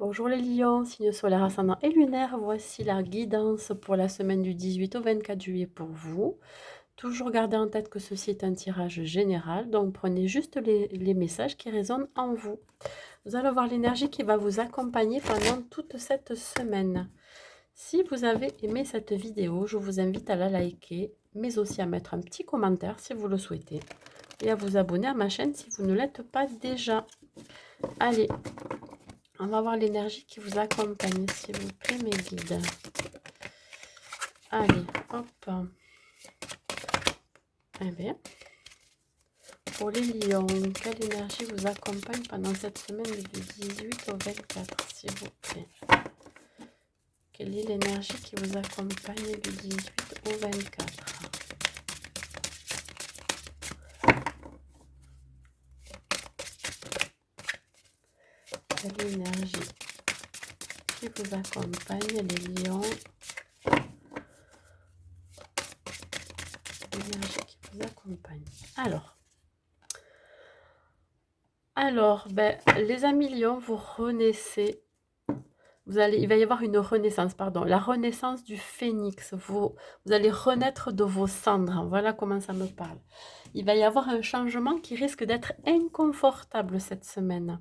Bonjour les lions, signe solaire ascendant et lunaire, voici la guidance pour la semaine du 18 au 24 juillet pour vous. Toujours gardez en tête que ceci est un tirage général, donc prenez juste les messages qui résonnent en vous. Vous allez voir l'énergie qui va vous accompagner pendant toute cette semaine. Si vous avez aimé cette vidéo, je vous invite à la liker, mais aussi à mettre un petit commentaire si vous le souhaitez, et à vous abonner à ma chaîne si vous ne l'êtes pas déjà. Allez, on va voir l'énergie qui vous accompagne, s'il vous plaît, mes guides. Allez, hop. Eh bien, pour les lions, quelle énergie vous accompagne pendant cette semaine du 18 au 24, s'il vous plaît? Quelle est l'énergie qui vous accompagne du 18 au 24? Quelle est l'énergie qui vous accompagne, les lions? L'énergie qui vous accompagne. Alors, ben, les amis lions, vous renaissez. Il va y avoir une renaissance, pardon, la renaissance du phénix. Vous allez renaître de vos cendres. Voilà comment ça me parle. Il va y avoir un changement qui risque d'être inconfortable cette semaine,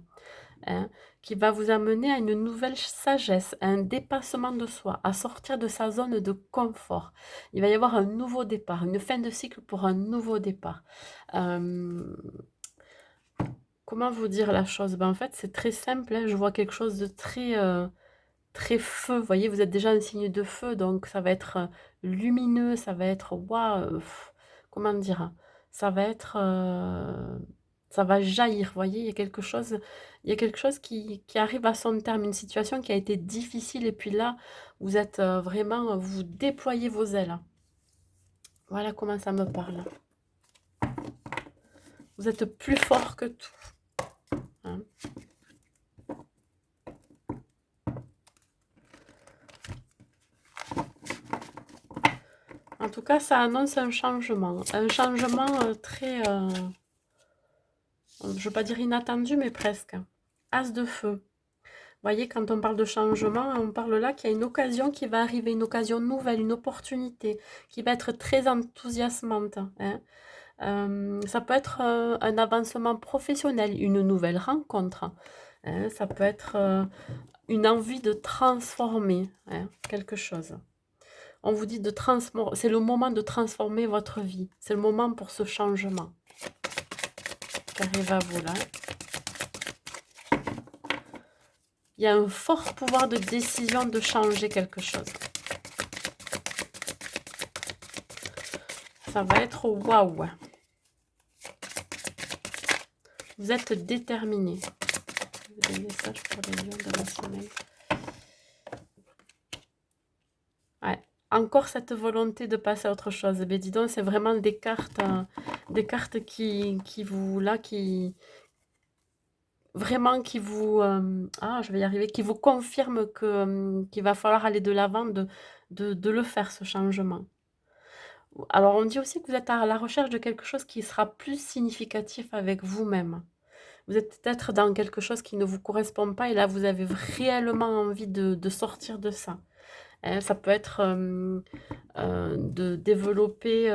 hein, qui va vous amener à une nouvelle sagesse, à un dépassement de soi, à sortir de sa zone de confort. Il va y avoir un nouveau départ, une fin de cycle pour un nouveau départ. Comment vous dire la chose? Ben, en fait, c'est très simple, hein. Je vois quelque chose de très feu. Vous voyez, vous êtes déjà un signe de feu, donc ça va être lumineux, ça va être waouh, comment dire? Ça va être, ça va jaillir. Vous voyez, il y a quelque chose qui arrive à son terme, une situation qui a été difficile, et puis là, vous êtes vraiment, vous déployez vos ailes. Voilà comment ça me parle. Vous êtes plus fort que tout, hein. En tout cas, ça annonce un changement très, je ne veux pas dire inattendu, mais presque. As de feu. Vous voyez, quand on parle de changement, on parle là qu'il y a une occasion qui va arriver, une occasion nouvelle, une opportunité qui va être très enthousiasmante, hein. Ça peut être un avancement professionnel, une nouvelle rencontre, hein. Ça peut être une envie de transformer, hein, quelque chose. On vous dit de transformer, c'est le moment de transformer votre vie. C'est le moment pour ce changement qui arrive à vous là. Il y a un fort pouvoir de décision de changer quelque chose. Ça va être waouh. Vous êtes déterminé. Des messages pour les lions de la semaine. Ouais. Encore cette volonté de passer à autre chose. Mais dis donc, c'est vraiment des cartes qui vous là, vraiment qui vous je vais y arriver, qui vous confirment que qu'il va falloir aller de l'avant, de le faire, ce changement. Alors on dit aussi que vous êtes à la recherche de quelque chose qui sera plus significatif avec vous-même. Vous êtes peut-être dans quelque chose qui ne vous correspond pas, et là vous avez réellement envie de sortir de ça, hein. Ça peut être de développer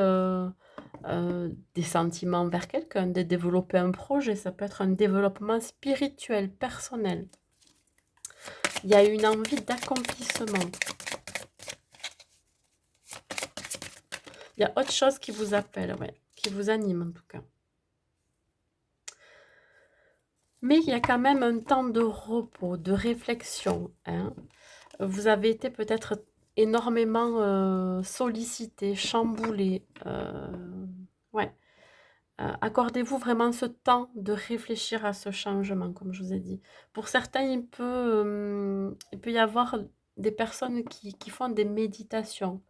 des sentiments envers quelqu'un, de développer un projet, ça peut être un développement spirituel, personnel. Il y a une envie d'accomplissement. Il y a autre chose qui vous appelle, ouais, qui vous anime en tout cas. Mais il y a quand même un temps de repos, de réflexion, hein. Vous avez été peut-être énormément sollicité, chamboulé. Ouais. Accordez-vous vraiment ce temps de réfléchir à ce changement, comme je vous ai dit. Pour certains, il peut y avoir des personnes qui font des méditations.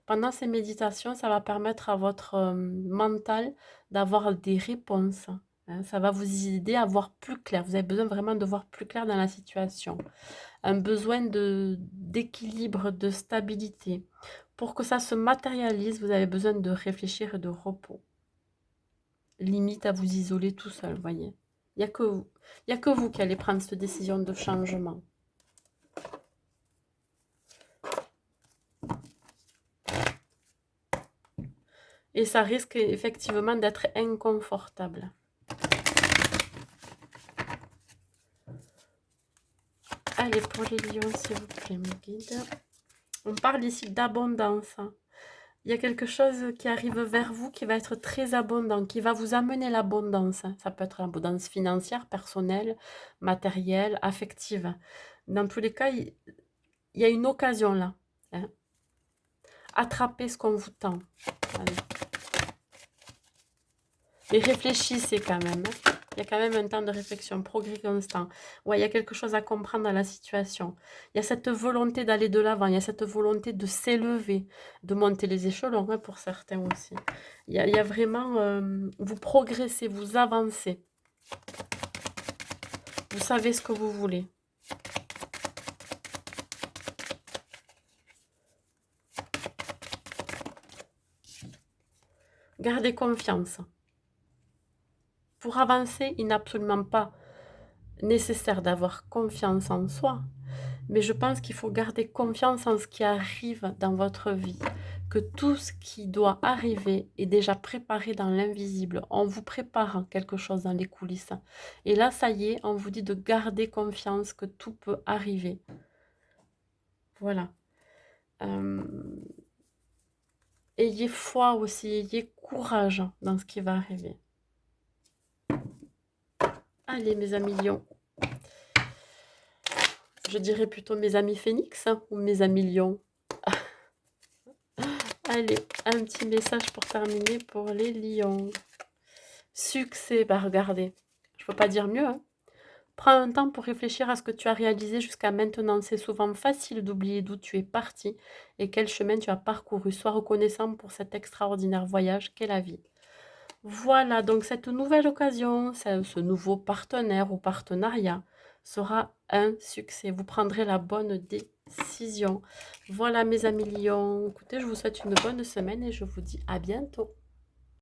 Pendant ces méditations, ça va permettre à votre mental d'avoir des réponses, hein. Ça va vous aider à voir plus clair. Vous avez besoin vraiment de voir plus clair dans la situation. Un besoin d'équilibre, de stabilité. Pour que ça se matérialise, vous avez besoin de réfléchir et de repos. Limite à vous isoler tout seul, voyez. Il n'y a que vous. Il n'y a que vous qui allez prendre cette décision de changement. Et ça risque effectivement d'être inconfortable. Allez, pour les lions, s'il vous plaît, mes guides. On parle ici d'abondance. Il y a quelque chose qui arrive vers vous qui va être très abondant, qui va vous amener l'abondance. Ça peut être l'abondance financière, personnelle, matérielle, affective. Dans tous les cas, il y a une occasion là. Hein. Attrapez ce qu'on vous tend. Allez. Mais réfléchissez quand même. Hein. Il y a quand même un temps de réflexion, progrès constant. Ouais, il y a quelque chose à comprendre dans la situation. Il y a cette volonté d'aller de l'avant, il y a cette volonté de s'élever, de monter les échelons hein, pour certains aussi. Il y a vraiment, vous progressez, vous avancez. Vous savez ce que vous voulez. Gardez confiance. Pour avancer, il n'est absolument pas nécessaire d'avoir confiance en soi. Mais je pense qu'il faut garder confiance en ce qui arrive dans votre vie. Que tout ce qui doit arriver est déjà préparé dans l'invisible. On vous prépare quelque chose dans les coulisses. Et là, ça y est, on vous dit de garder confiance que tout peut arriver. Voilà. Ayez foi aussi, ayez courage dans ce qui va arriver. Allez, mes amis lions. Je dirais plutôt mes amis phénix hein, ou mes amis lions. Allez, un petit message pour terminer pour les lions. Succès, bah regardez, je ne peux pas dire mieux. Hein. Prends un temps pour réfléchir à ce que tu as réalisé jusqu'à maintenant. C'est souvent facile d'oublier d'où tu es parti et quel chemin tu as parcouru. Sois reconnaissant pour cet extraordinaire voyage qu'est la vie. Voilà, donc cette nouvelle occasion, ce nouveau partenaire ou partenariat sera un succès. Vous prendrez la bonne décision. Voilà mes amis lions. Écoutez, je vous souhaite une bonne semaine et je vous dis à bientôt.